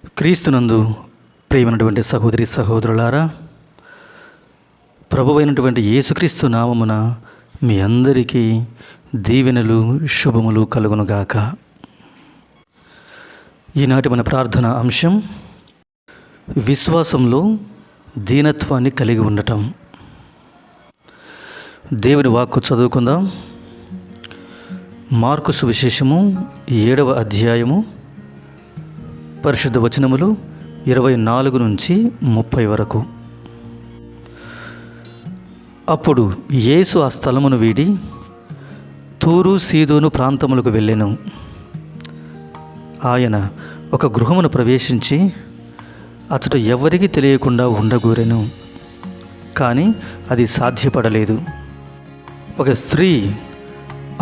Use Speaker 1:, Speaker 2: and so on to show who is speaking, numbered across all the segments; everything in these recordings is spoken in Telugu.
Speaker 1: క్రీస్తునందు ప్రియమైనటువంటి సహోదరి సహోదరులారా, ప్రభువైనటువంటి యేసుక్రీస్తు నామమున మీ అందరికీ దీవెనలు శుభములు కలుగునుగాక. ఈనాటి మన ప్రార్థన అంశం విశ్వాసంలో దీనత్వాన్ని కలిగి ఉండటం. దేవుని వాక్కు చదువుకుందాం. మార్కు సువిశేషము 7వ అధ్యాయము పరిశుద్ధ వచనములు 24 నుంచి 30 వరకు. అప్పుడు యేసు ఆ స్థలమును వీడి తూరు సీదోను ప్రాంతములకు వెళ్ళెను. ఆయన ఒక గృహమును ప్రవేశించి అతడు ఎవరికి తెలియకుండా ఉండగూరెను. కానీ అది సాధ్యపడలేదు. ఒక స్త్రీ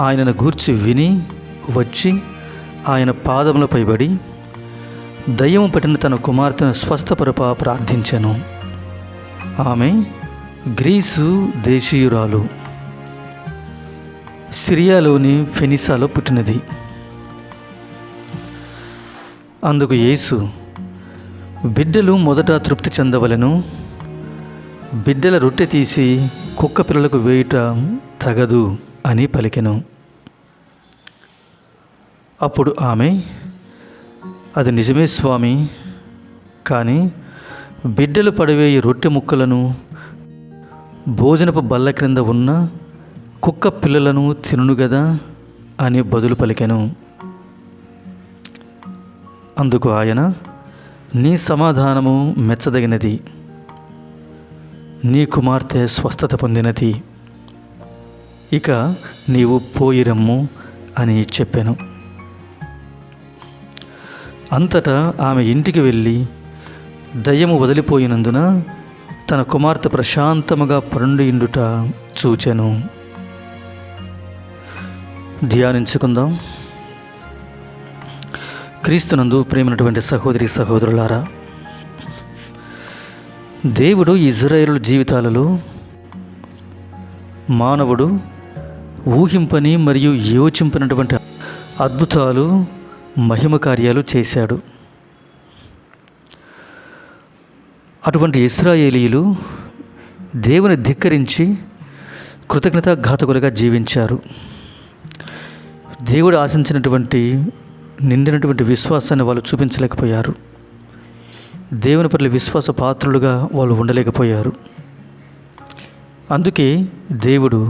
Speaker 1: ఆయనను గూర్చి విని వచ్చి ఆయన పాదములపై పడి దయ్యము పట్టిన తన కుమార్తెను స్వస్థపరప ప్రార్థించెను. ఆమె గ్రీసు దేశీయురాలు, సిరియాలోని ఫెనిసాలో పుట్టినది. అందుకు యేసు, బిడ్డలు మొదట తృప్తి చెందవలెను, బిడ్డల రొట్టె తీసి కుక్క పిల్లలకు వేయుట తగదు అని పలికెను. అప్పుడు ఆమె, అది నిజమే స్వామి, కానీ బిడ్డలు పడవేయి రొట్టె ముక్కలను భోజనపు బల్ల క్రింద ఉన్న కుక్క పిల్లలను తినును గదా అని బదులు పలికెను. అందుకు ఆయన, నీ సమాధానము మెచ్చదగినది, నీ కుమార్తె స్వస్థత పొందినది, ఇక నీవు పోయిరమ్ము అని చెప్పాను. అంతటా ఆమె ఇంటికి వెళ్ళి దయ్యము వదిలిపోయినందున తన కుమార్తె ప్రశాంతముగా పండుండుట చూచెను. ధ్యానించుకుందాం. క్రీస్తునందు ప్రేమైనటువంటి సహోదరి సహోదరులారా, దేవుడు ఇజ్రాయేలు జీవితాలలో మానవుడు ఊహింపని మరియు యోచింపనటువంటి అద్భుతాలు, మహిమ కార్యాలు చేశాడు. అటువంటి ఇశ్రాయేలీయులు దేవుని ధిక్కరించి కృతజ్ఞతాఘాతకులుగా జీవించారు. దేవుడు ఆశించినటువంటి నిండినటువంటి విశ్వాసాన్ని వాళ్ళు చూపించలేకపోయారు. దేవుని పట్ల విశ్వాస పాత్రులుగా వాళ్ళు ఉండలేకపోయారు. అందుకే దేవుడు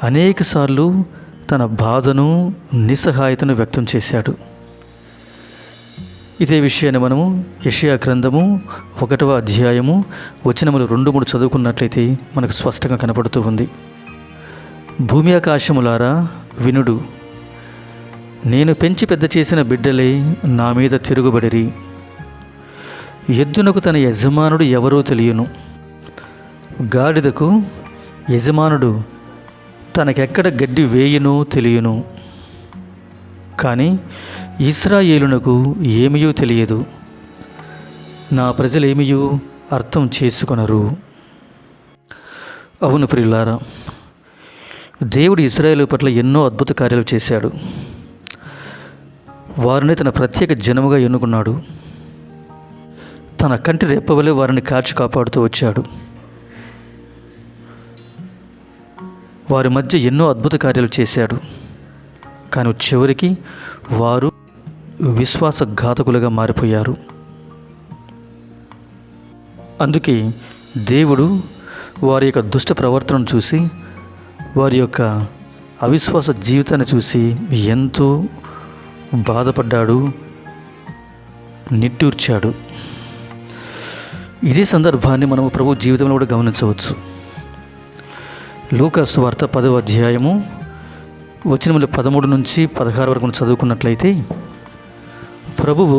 Speaker 1: అనేకసార్లు తన బాధను, నిస్సహాయతను వ్యక్తం చేశాడు. ఇదే విషయాన్ని మనము యెషయా గ్రంథము 1వ అధ్యాయము వచనములు 2-3 చదువుకున్నట్లయితే మనకు స్పష్టంగా కనపడుతూ ఉంది. భూమి ఆకాశములారా వినుడు, నేను పెంచి పెద్ద చేసిన బిడ్డలే నా మీద తిరుగుబడిరి. ఎద్దునకు తన యజమానుడు ఎవరో తెలియను, గాడిదకు యజమానుడు తనకెక్కడ గడ్డి వేయునో తెలియను. కానీ ఇశ్రాయేలునకు ఏమీయూ తెలియదు, నా ప్రజలేమీయూ అర్థం చేసుకొనరు. అవును ప్రియులారా, దేవుడు ఇశ్రాయేలు పట్ల ఎన్నో అద్భుత కార్యాలు చేశాడు. వారిని తన ప్రత్యేక జనముగా ఎన్నుకున్నాడు. తన కంటి రెప్పవలే వారిని కాచి కాపాడుతూ వచ్చాడు. వారి మధ్య ఎన్నో అద్భుత కార్యాలు చేశాడు. కానీ చివరికి వారు విశ్వాసఘాతకులుగా మారిపోయారు. అందుకే దేవుడు వారి యొక్క దుష్ట ప్రవర్తనను చూసి, వారి యొక్క అవిశ్వాస జీవితాన్ని చూసి ఎంతో బాధపడ్డాడు, నిట్టూర్చాడు. ఇదే సందర్భాన్ని మనము ప్రభు జీవితంలో కూడా గమనించవచ్చు. లూకా సువార్త 10వ అధ్యాయము వచనములు 13 నుంచి 16 వరకు చదువుకున్నట్లయితే, ప్రభువు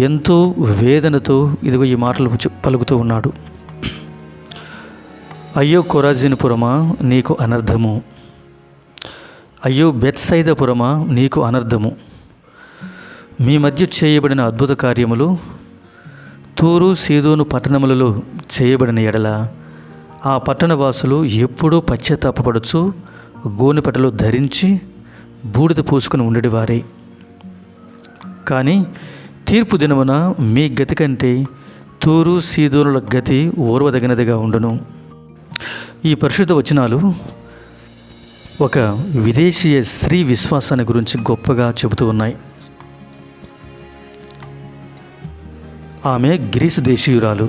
Speaker 1: ఎంతో వేదనతో ఇదిగో ఈ మాటలు పలుకుతూ ఉన్నాడు. అయ్యో కొరాజీనుపురమా నీకు అనర్థము, అయ్యో బెత్సైదాపురమా నీకు అనర్థము. మీ మధ్య చేయబడిన అద్భుత కార్యములు తూరు సీదోను పట్టణములలో చేయబడిన ఎడల ఆ పట్టణవాసులు ఎప్పుడూ పశ్చాత్తాపపడుచు గోనెపట్టలు ధరించి బూడిద పూసుకుని ఉండేవారే. కానీ తీర్పు దినమున మీ గతి కంటే తూరు సీదోనుల గతి ఓర్వదగినదిగా ఉండును. ఈ పరిశుద్ధ వచనాలు ఒక విదేశీయ స్త్రీ విశ్వాసాన్ని గురించి గొప్పగా చెబుతూ ఉన్నాయి. ఆమె గ్రీసు దేశీయురాలు,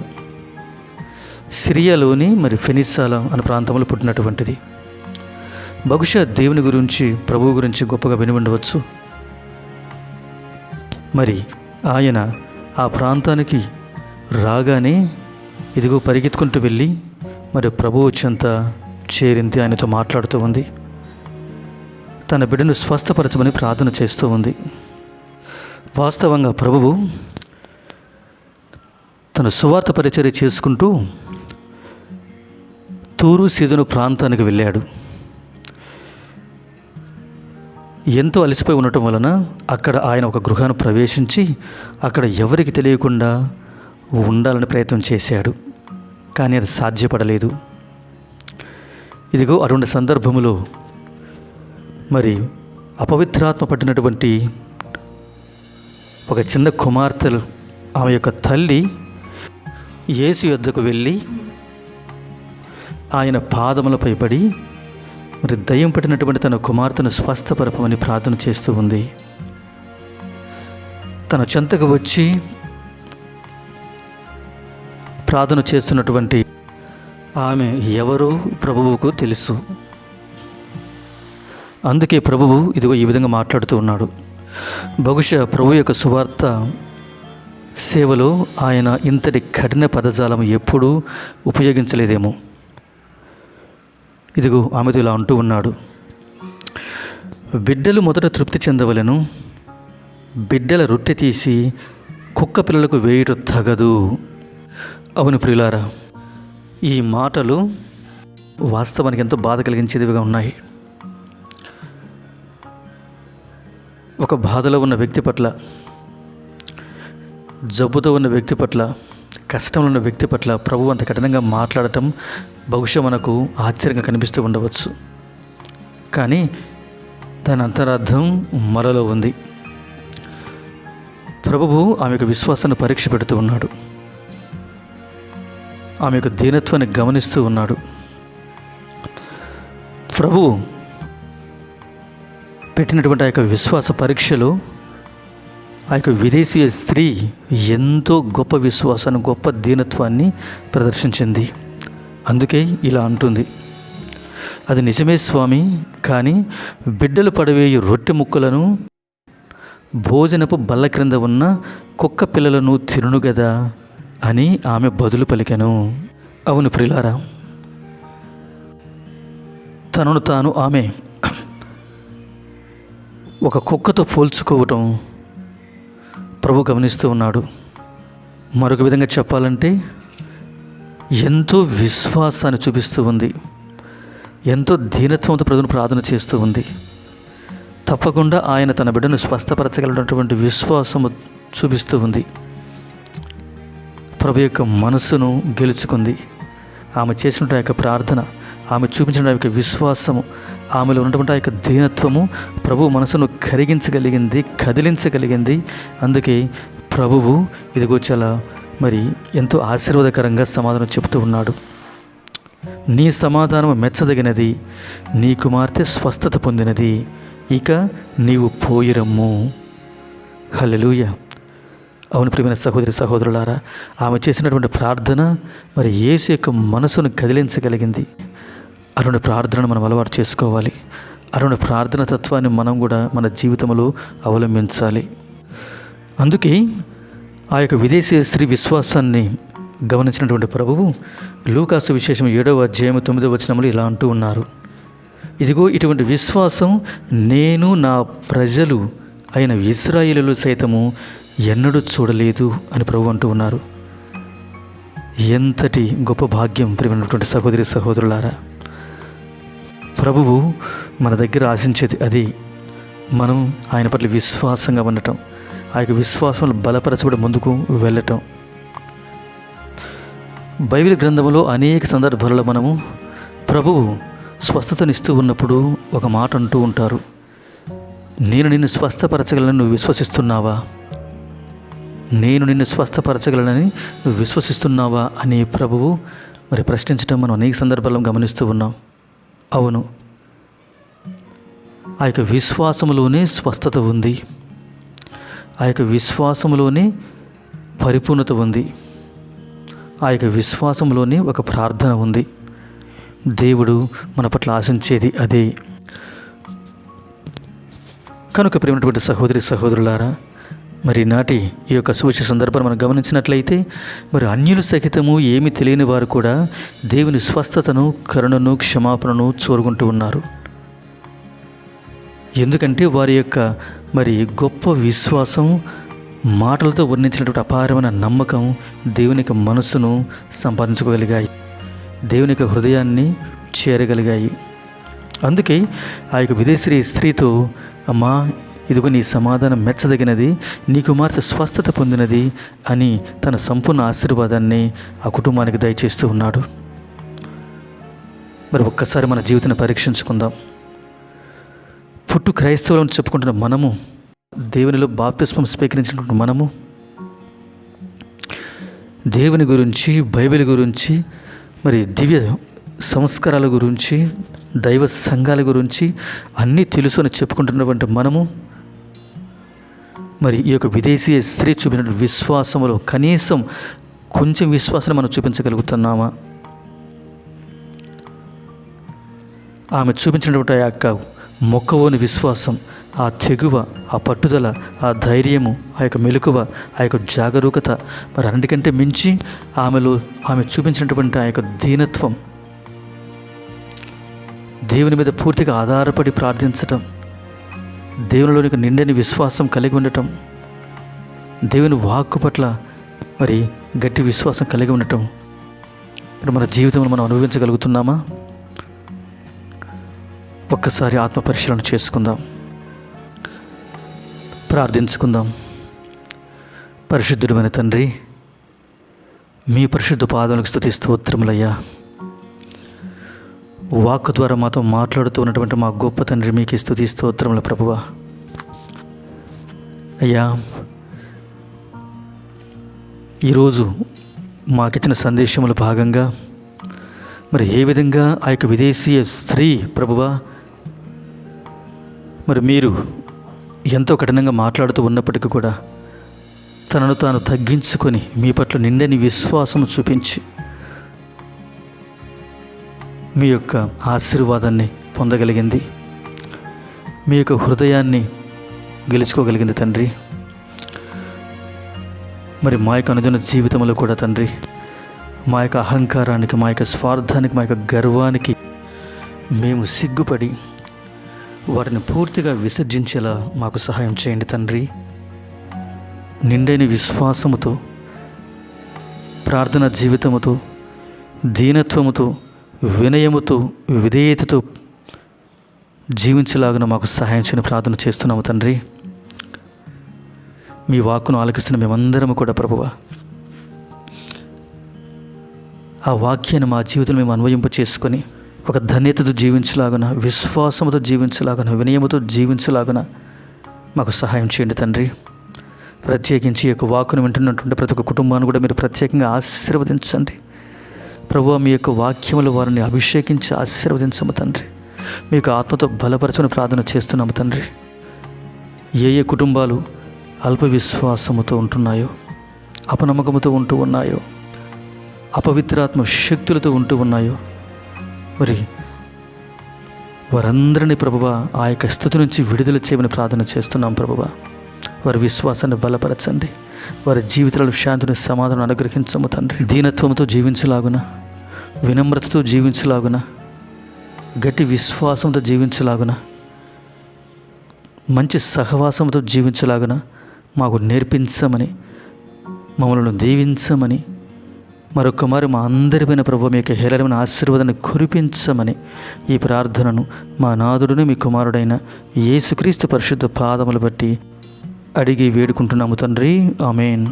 Speaker 1: సిరియాలోని ఫెనిస్సాల అనే ప్రాంతంలో పుట్టినటువంటిది. బహుశా దేవుని గురించి, ప్రభువు గురించి గొప్పగా విని ఉండవచ్చు. ఆయన ఆ ప్రాంతానికి రాగానే ఇదిగో పరిగెత్తుకుంటూ వెళ్ళి ప్రభువు చెంత చేరింది. ఆయనతో మాట్లాడుతూ ఉంది. తన బిడ్డను స్వస్థపరచమని ప్రార్థన చేస్తూ ఉంది. వాస్తవంగా ప్రభువు తన సువార్త పరిచర్య చేసుకుంటూ తూరు సీదోను ప్రాంతానికి వెళ్ళాడు. ఎంతో అలసిపోయి ఉండటం వలన అక్కడ ఆయన ఒక గృహాన్ని ప్రవేశించి అక్కడ ఎవరికి తెలియకుండా ఉండాలని ప్రయత్నం చేశాడు. కానీ అది సాధ్యపడలేదు. ఇదిగో అటువంటి సందర్భములో అపవిత్రాత్మ పట్టినటువంటి ఒక చిన్న కుమార్తెలు, ఆమె యొక్క తల్లి యేసు యొద్దకు వెళ్ళి ఆయన పాదములపై పడి దయ్యం పట్టినటువంటి తన కుమార్తెను స్వస్థపరపమని ప్రార్థన చేస్తూ ఉంది. తన చెంతకు వచ్చి ప్రార్థన చేస్తున్నటువంటి ఆమె ఎవరో ప్రభువుకు తెలుసు. అందుకే ప్రభువు ఇదిగో ఈ విధంగా మాట్లాడుతూ ఉన్నాడు. బహుశా ప్రభు యొక్క సువార్త సేవలో ఆయన ఇంతటి కఠిన పదజాలం ఎప్పుడూ ఉపయోగించలేదేమో. ఇదిగో ఆమెతో ఇలా అంటూ ఉన్నాడు, బిడ్డలు మొదట తృప్తి చెందవలెను, బిడ్డల రొట్టె తీసి కుక్క పిల్లలకు వేయుట తగదు. అవును ప్రియులారా, ఈ మాటలు వాస్తవానికి ఎంతో బాధ కలిగించేదిగా ఉన్నాయి. ఒక బాధలో ఉన్న వ్యక్తి పట్ల, జబ్బుతో ఉన్న వ్యక్తి పట్ల, కష్టంలో ఉన్న వ్యక్తి పట్ల ప్రభువు అంత కఠినంగా మాట్లాడటం బహుశా మనకు ఆశ్చర్యంగా కనిపిస్తూ ఉండవచ్చు. కానీ దాని అంతరార్థం మరలో ఉంది. ప్రభువు ఆమె యొక్క విశ్వాసాన్ని పరీక్ష పెడుతూ ఉన్నాడు. ఆమె యొక్క దీనత్వాన్ని గమనిస్తూ ఉన్నాడు. ప్రభువు పెట్టినటువంటి ఆ యొక్క విశ్వాస పరీక్షలో ఆ యొక్క విదేశీయ స్త్రీ ఎంతో గొప్ప విశ్వాసాన్ని, గొప్ప దీనత్వాన్ని ప్రదర్శించింది. అందుకే ఇలా అంటుంది, అది నిజమే స్వామి, కానీ బిడ్డలు పడవేయు రొట్టె ముక్కలను భోజనపు బల్ల క్రింద ఉన్న కుక్క పిల్లలను తిరును గదా అని ఆమె బదులు పలికెను. అవును ప్రియులారా, తనను తాను ఆమె ఒక కుక్కతో పోల్చుకోవటం ప్రభు గమనిస్తూ ఉన్నాడు. మరొక విధంగా చెప్పాలంటే ఎంతో విశ్వాసాన్ని చూపిస్తూ ఉంది, ఎంతో దీనత్వంతో ప్రభువును ప్రార్థన చేస్తూ ఉంది. తప్పకుండా ఆయన తన బిడ్డను స్వస్థపరచగలిగినటువంటి విశ్వాసము చూపిస్తూ ఉంది. ప్రభు యొక్క మనసును గెలుచుకుంది. ఆమె చేసిన ఆ యొక్క ప్రార్థన, ఆమె చూపించిన ఆ యొక్క విశ్వాసము, ఆమెలో ఉన్నటువంటి ఆ యొక్క దీనత్వము ప్రభు మనసును కరిగించగలిగింది, కదిలించగలిగింది. అందుకే ప్రభువు ఇదిగో చాలా ఎంతో ఆశీర్వాదకరంగా సమాధానం చెబుతూ ఉన్నాడు. నీ సమాధానం మెచ్చదగినది, నీ కుమార్తె స్వస్థత పొందినది, ఇక నీవు పోయిరమ్ము. హల్లెలూయా. అవును ప్రియమైన సహోదరి సహోదరులారా, ఆమె చేసినటువంటి ప్రార్థన యేసు యొక్క మనసును కదిలించగలిగింది. అటువంటి ప్రార్థనను మనం అలవాటు చేసుకోవాలి. అటువంటి ప్రార్థన తత్వాన్ని మనం కూడా మన జీవితంలో అవలంబించాలి. అందుకే ఆ యొక్క విదేశీ స్త్రీ విశ్వాసాన్ని గమనించినటువంటి ప్రభువు లూకాసు విశేషం 7వ అధ్యాయం 9వ వచనంలో ఇలా అంటూ ఉన్నారు, ఇదిగో ఇటువంటి విశ్వాసం నేను నా ప్రజలు అయిన ఇశ్రాయేలీయులు సైతము ఎన్నడూ చూడలేదు అని ప్రభు అంటూ ఉన్నారు. ఎంతటి గొప్ప భాగ్యం ప్రియమైనటువంటి సహోదరి సహోదరులారా. ప్రభువు మన దగ్గర ఆశించేది అది, మనం ఆయన పట్ల విశ్వాసంగా ఉండటం, ఆ యొక్క విశ్వాసంలో బలపరచబడి ముందుకు వెళ్ళటం. బైబిల్ గ్రంథంలో అనేక సందర్భాలలో మనము ప్రభువు స్వస్థతనిస్తూ ఉన్నప్పుడు ఒక మాట అంటూ ఉంటారు, నేను నిన్ను స్వస్థపరచగలను, నువ్వు విశ్వసిస్తున్నావా? నేను నిన్ను స్వస్థపరచగలనని నువ్వు విశ్వసిస్తున్నావా అని ప్రభువు మరి ప్రశ్నించడం మనం అనేక సందర్భాలను గమనిస్తూ ఉన్నాం. అవును, ఆ యొక్క విశ్వాసంలోనే స్వస్థత ఉంది, ఆ యొక్క విశ్వాసంలోనే పరిపూర్ణత ఉంది, ఆ యొక్క విశ్వాసంలోనే ఒక ప్రార్థన ఉంది. దేవుడు మన పట్ల ఆశించేది అదే. కనుక ప్రేమైనటువంటి సహోదరి సహోదరులారా, మరి నాటి ఈ యొక్క సూచన సందర్భాన్ని మనం గమనించినట్లయితే మరి అన్యులు సహితము ఏమి తెలియని వారు కూడా దేవుని స్వస్థతను, కరుణను, క్షమాపణను కోరుకుంటూ ఉన్నారు. ఎందుకంటే వారి యొక్క మరి గొప్ప విశ్వాసం, మాటలతో వర్ణించినటువంటి అపారమైన నమ్మకం దేవుని యొక్క మనసును సంపాదించుకోగలిగాయి, దేవుని యొక్క హృదయాన్ని చేరగలిగాయి. అందుకే ఆ యొక్క విదేశీ స్త్రీతో, అమ్మా ఇదిగో నీ సమాధానం మెచ్చదగినది, నీ కుమార్తె స్వస్థత పొందినది అని తన సంపూర్ణ ఆశీర్వాదాన్ని ఆ కుటుంబానికి దయచేస్తూ ఉన్నాడు. మరి ఒక్కసారి మన జీవితాన్ని పరీక్షించుకుందాం. పుట్టు క్రైస్తవులను చెప్పుకుంటున్న మనము, దేవునిలో బాప్తిస్మం స్వీకరించినటువంటి మనము, దేవుని గురించి, బైబిల్ గురించి, మరి దివ్య సంస్కారాల గురించి, దైవ సంఘాల గురించి అన్నీ తెలుసు అని చెప్పుకుంటున్నటువంటి మనము, మరి ఈ యొక్క విదేశీయ స్త్రీ చూపిన విశ్వాసంలో కనీసం కొంచెం విశ్వాసాన్ని మనం చూపించగలుగుతున్నామా? ఆమె చూపించినటువంటి ఆ యొక్క మొక్కవోని విశ్వాసం, ఆ తెగువ, ఆ పట్టుదల, ఆ ధైర్యము, ఆ యొక్క మెలకువ, ఆ యొక్క జాగరూకత, మరి అన్నిటికంటే మించి ఆమె చూపించినటువంటి ఆ యొక్క దీనత్వం, దేవుని మీద పూర్తిగా ఆధారపడి ప్రార్థించటం, దేవునిలోనికి నిండని విశ్వాసం కలిగి ఉండటం, దేవుని వాక్కు పట్ల మరి గట్టి విశ్వాసం కలిగి ఉండటం మరి మన జీవితంలో మనం అనుభవించగలుగుతున్నామా? ఒక్కసారి ఆత్మ పరిశీలన చేసుకుందాం, ప్రార్థించుకుందాం. పరిశుద్ధుడైన తండ్రి, మీ పరిశుద్ధ పాదములకు స్తుతి స్తోత్రములయ్యా. వాక్కు ద్వారా మాతో మాట్లాడుతూ ఉన్నటువంటి మా గొప్ప తండ్రి, మీకు స్తుతి స్తోత్రముల ప్రభువా. అయ్యా, ఈరోజు మాకిచ్చిన సందేశముల భాగంగా మరి ఏ విధంగా ఆ యొక్క విదేశీయ స్త్రీ ప్రభువా, మరి మీరు ఎంతో కఠినంగా మాట్లాడుతూ ఉన్నప్పటికీ కూడా తనను తాను తగ్గించుకొని మీ పట్ల నిండని విశ్వాసం చూపించి మీ యొక్క ఆశీర్వాదాన్ని పొందగలిగింది, మీ యొక్క హృదయాన్ని గెలుచుకోగలిగింది తండ్రి. మరి మా యొక్క అనుదిన జీవితంలో కూడా తండ్రి, మా యొక్క అహంకారానికి, మా యొక్క స్వార్థానికి, మా యొక్క గర్వానికి మేము సిగ్గుపడి వాటిని పూర్తిగా విసర్జించేలా మాకు సహాయం చేయండి తండ్రి. నిండైన విశ్వాసముతో, ప్రార్థనా జీవితముతో, దీనత్వముతో, వినయముతో, విధేయతతో జీవించలాగా మాకు సహాయం చేయని ప్రార్థన చేస్తున్నాము తండ్రి. మీ వాక్కును ఆలకిస్తున్న మేమందరము కూడా ప్రభువా, ఆ వాక్యాన్ని మా జీవితంలో మేము అన్వయింప చేసుకొని ఒక ధన్యతతో జీవించలాగున, విశ్వాసముతో జీవించలాగున, వినయముతో జీవించలాగున మాకు సహాయం చేయండి తండ్రి. ప్రత్యేకించి ఈ యొక్క వాక్కును వింటున్నటువంటి ప్రతి ఒక్క కుటుంబాన్ని కూడా మీరు ప్రత్యేకంగా ఆశీర్వదించండి ప్రభువా. మీ యొక్క వాక్యములు వారిని అభిషేకించి ఆశీర్వదించము తండ్రి. మీకు ఆత్మతో బలపరచని ప్రార్థన చేస్తున్నాము తండ్రి. ఏ ఏ కుటుంబాలు అల్ప విశ్వాసముతో ఉంటున్నాయో, అపనమ్మకముతో ఉంటూ ఉన్నాయో, అపవిత్రాత్మ శక్తులతో ఉంటూ ఉన్నాయో, మరి వారందరినీ ప్రభువా ఆ యొక్క స్థితి నుంచి విడుదల చేయమని ప్రార్థన చేస్తున్నాం ప్రభువా. వారి విశ్వాసాన్ని బలపరచండి, వారి జీవితాలలో శాంతిని, సమాధానం అనుగ్రహించము తండ్రి. దీనత్వంతో జీవించలాగున, వినమ్రతతో జీవించలాగున, గట్టి విశ్వాసంతో జీవించలాగున, మంచి సహవాసంతో జీవించలాగున మాకు నేర్పించమని, మమ్మల్ని దీవించమని, మరొక మారు మా అందరిపైన ప్రభువా మీ యొక్క హేళనమైన ఆశీర్వాదాన్ని కురిపించమని ఈ ప్రార్థనను మా నాథుడుని మీ కుమారుడైన యేసుక్రీస్తు పరిశుద్ధ పాదములు బట్టి అడిగి వేడుకుంటున్నాము తండ్రి. ఆమేన్.